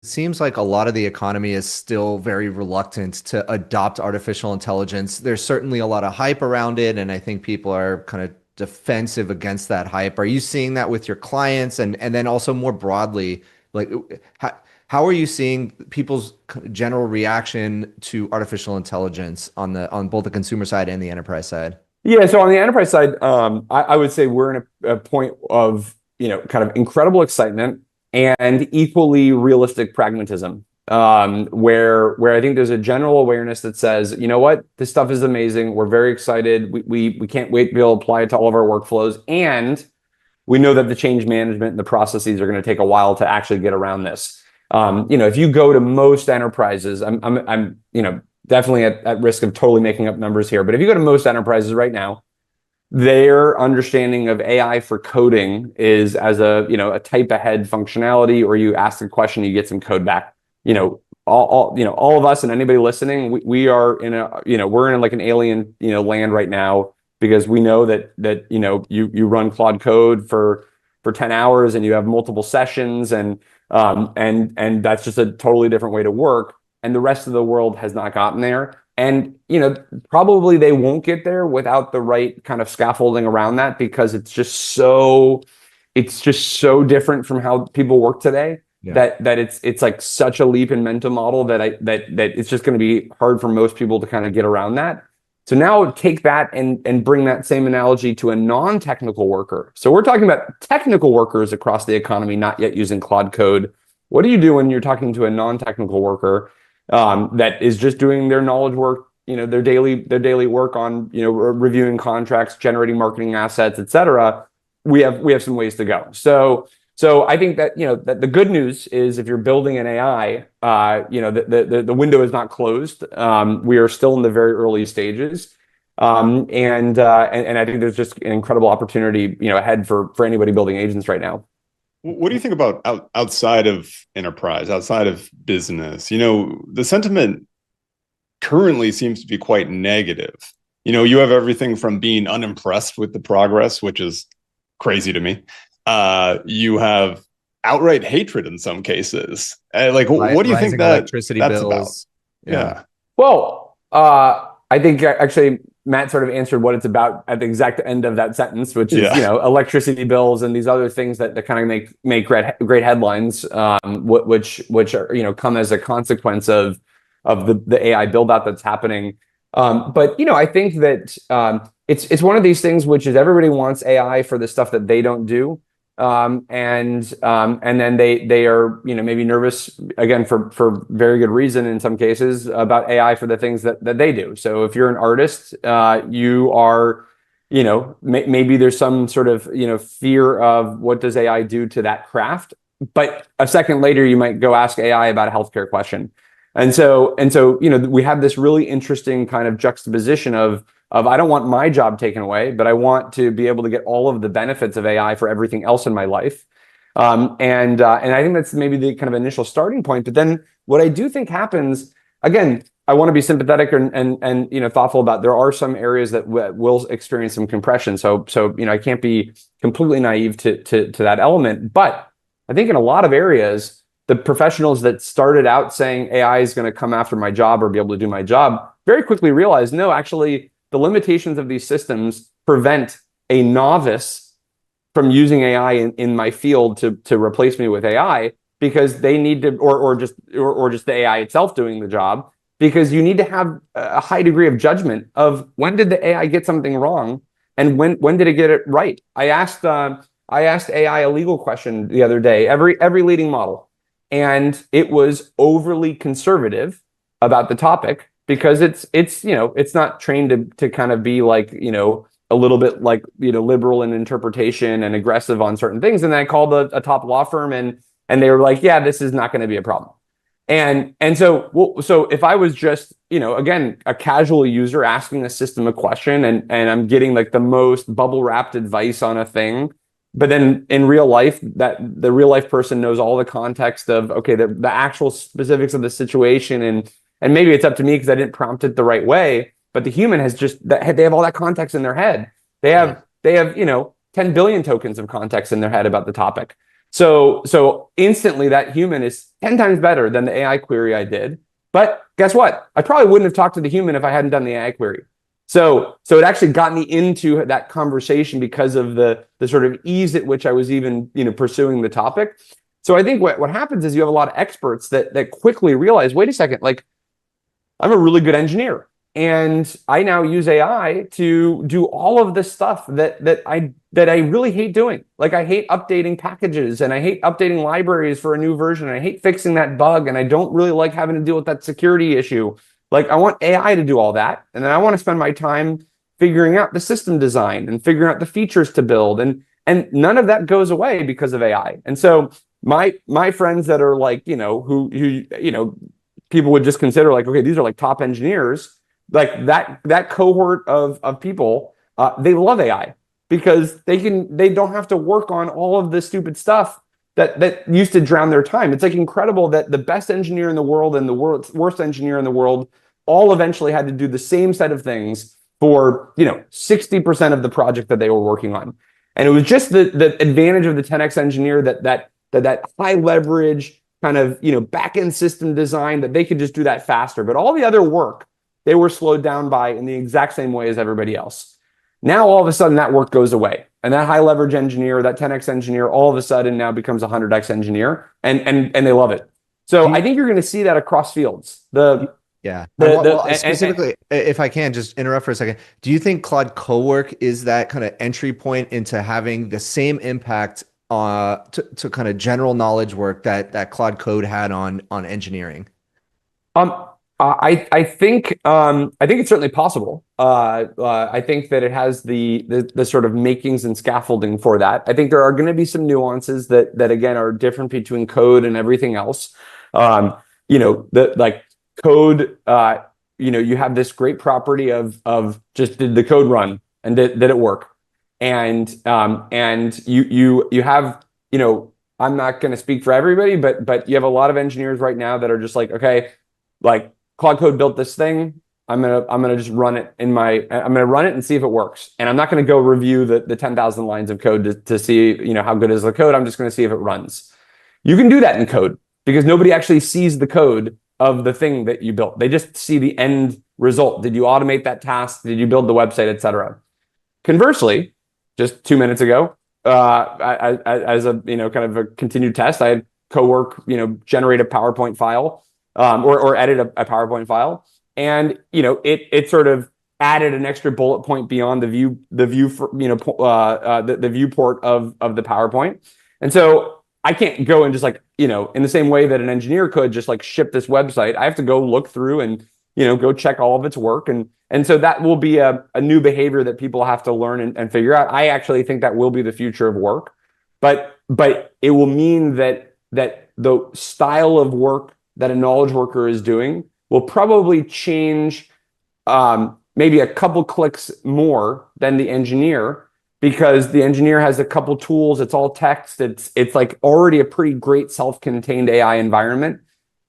Seems like a lot of the economy is still very reluctant to adopt artificial intelligence. There's certainly a lot of hype around it, and I think people are kind of defensive against that hype. Are you seeing that with your clients, and then also more broadly, like how are you seeing people's general reaction to artificial intelligence on both the consumer side and the enterprise side? Yeah, so on the enterprise side, I would say we're in a point of, kind of incredible excitement and equally realistic pragmatism, where I think there's a general awareness that says, you know what, this stuff is amazing. We're very excited. We can't wait to be able to apply it to all of our workflows, and we know that the change management and the processes are going to take a while to actually get around this. If you go to most enterprises, I'm definitely at risk of totally making up numbers here, but if you go to most enterprises right now, their understanding of AI for coding is as a type ahead functionality, or you ask a question, you get some code back. All of us and anybody listening, we are in we're in like an alien land right now, because we know that you run Claude Code for 10 hours and you have multiple sessions, and that's just a totally different way to work. And the rest of the world has not gotten there. And, probably they won't get there without the right kind of scaffolding around that, because it's just so different from how people work today. Yeah. That it's like such a leap in mental model that it's just going to be hard for most people to kind of get around that. So now take that and bring that same analogy to a non-technical worker. So we're talking about technical workers across the economy not yet using Claude Code. What do you do when you're talking to a non-technical worker that is just doing their knowledge work, their daily work on, reviewing contracts, generating marketing assets, et cetera? We have some ways to go. So I think that, that the good news is, if you're building an AI, the window is not closed. We are still in the very early stages. And I think there's just an incredible opportunity, ahead for anybody building agents right now. What do you think about outside of enterprise, outside of business? The sentiment currently seems to be quite negative. You have everything from being unimpressed with the progress, which is crazy to me. You have outright hatred in some cases. What do you think that electricity that's bills? about? Yeah. Well, I think actually Matt sort of answered what it's about at the exact end of that sentence, which is, electricity bills and these other things that kind of make great headlines, which are, come as a consequence of the AI build out that's happening. But I think that it's one of these things which is, everybody wants AI for the stuff that they don't do. And then they are, maybe nervous, again, for very good reason in some cases, about AI for the things that they do. So if you're an artist, you are, maybe there's some sort of, fear of what does AI do to that craft. But a second later, you might go ask AI about a healthcare question. And so, we have this really interesting kind of juxtaposition of I don't want my job taken away, but I want to be able to get all of the benefits of AI for everything else in my life. And I think that's maybe the kind of initial starting point. But then what I do think happens, again, I want to be sympathetic and thoughtful about, there are some areas that will experience some compression. So I can't be completely naive to that element. But I think in a lot of areas, the professionals that started out saying AI is going to come after my job or be able to do my job very quickly realized, no, actually, the limitations of these systems prevent a novice from using AI in my field to replace me with AI, because they need to, or just the AI itself doing the job, because you need to have a high degree of judgment of, when did the AI get something wrong and when did it get it right. I asked AI a legal question the other day, every leading model, and it was overly conservative about the topic, because it's not trained to kind of be like, a little bit like, liberal in interpretation and aggressive on certain things. And then I called a top law firm, and they were like, yeah, this is not going to be a problem. And so if I was just, again, a casual user asking the system a question, and I'm getting like the most bubble wrapped advice on a thing, but then in real life, that the real life person knows all the context of, okay, the actual specifics of the situation, and maybe it's up to me because I didn't prompt it the right way, but the human has they have all that context in their head. They have 10 billion tokens of context in their head about the topic. So instantly that human is 10 times better than the AI query I did. But guess what? I probably wouldn't have talked to the human if I hadn't done the AI query. So it actually got me into that conversation because of the sort of ease at which I was even, pursuing the topic. So I think what happens is you have a lot of experts that quickly realize, wait a second, like I'm a really good engineer. And I now use AI to do all of this stuff that I really hate doing. Like I hate updating packages and I hate updating libraries for a new version. And I hate fixing that bug. And I don't really like having to deal with that security issue. Like I want AI to do all that. And then I want to spend my time figuring out the system design and figuring out the features to build. And none of that goes away because of AI. And so my friends that are like, who people would just consider like, okay, these are like top engineers, like that cohort of people, they love AI because they don't have to work on all of the stupid stuff that used to drown their time. It's like incredible that the best engineer in the world and the worst engineer in the world all eventually had to do the same set of things for 60% of the project that they were working on. And it was just the advantage of the 10x engineer that high leverage kind of back end system design that they could just do that faster. But all the other work they were slowed down by in the exact same way as everybody else. Now all of a sudden that work goes away, and that high leverage engineer, that 10x engineer, all of a sudden now becomes a 100x engineer, and they love it. So I think you're going to see that across fields. Specifically, if I can just interrupt for a second, do you think Claude Cowork is that kind of entry point into having the same impact to kind of general knowledge work that Claude Code had on engineering? I think it's certainly possible. I think that it has the sort of makings and scaffolding for that. I think there are going to be some nuances that again are different between code and everything else. Like code, you have this great property of just did the code run and did it work, and you have I'm not going to speak for everybody, but you have a lot of engineers right now that are just like, okay, like Claude Code built this thing. I'm gonna just run it I'm gonna run it and see if it works. And I'm not gonna go review the 10,000 lines of code to see how good is the code. I'm just gonna see if it runs. You can do that in code because nobody actually sees the code of the thing that you built. They just see the end result. Did you automate that task? Did you build the website, etc.? Conversely, just 2 minutes ago, as a kind of a continued test, I had Cowork generate a PowerPoint file. Or edit a PowerPoint file, and it sort of added an extra bullet point beyond the viewport of the PowerPoint. And so I can't go and just like in the same way that an engineer could just like ship this website. I have to go look through and go check all of its work, and so that will be a new behavior that people have to learn and figure out. I actually think that will be the future of work, but it will mean that the style of work that a knowledge worker is doing will probably change maybe a couple clicks more than the engineer, because the engineer has a couple tools. It's all text. It's like already a pretty great self-contained AI environment.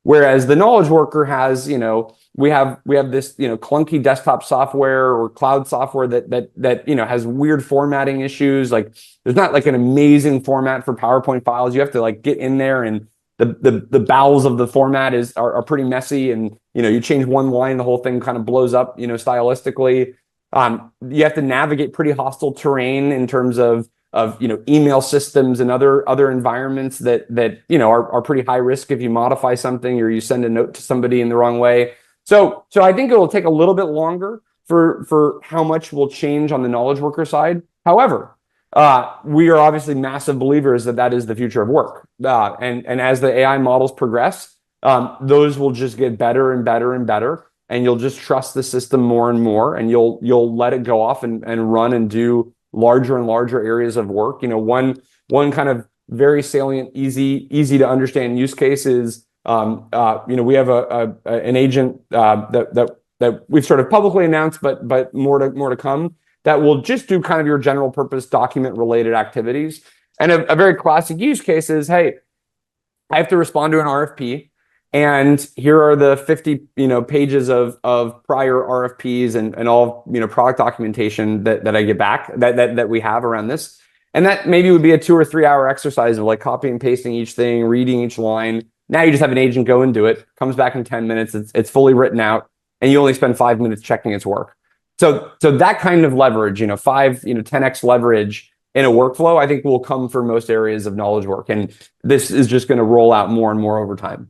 Whereas the knowledge worker has, we have this, clunky desktop software or cloud software that has weird formatting issues. Like there's not like an amazing format for PowerPoint files. You have to like get in there, and the bowels of the format are pretty messy, and you change one line, the whole thing kind of blows up, stylistically. You have to navigate pretty hostile terrain in terms of email systems and other environments that are pretty high risk if you modify something or you send a note to somebody in the wrong way. So I think it will take a little bit longer for how much will change on the knowledge worker side. However, we are obviously massive believers that is the future of work. And as the AI models progress, those will just get better and better and better. And you'll just trust the system more and more, and you'll let it go off and run and do larger and larger areas of work. One kind of very salient, easy to understand use case is, we have an agent that we've sort of publicly announced, but more to come, that will just do kind of your general purpose document related activities. And a very classic use case is, hey, I have to respond to an RFP, and here are the 50 pages of prior RFPs and all product documentation that I get back that we have around this. And that maybe would be a 2 or 3 hour exercise of like copy and pasting each thing, reading each line. Now you just have an agent go and do it, comes back in 10 minutes, it's fully written out, and you only spend 5 minutes checking its work. So that kind of leverage, 10x leverage in a workflow, I think will come for most areas of knowledge work. And this is just going to roll out more and more over time.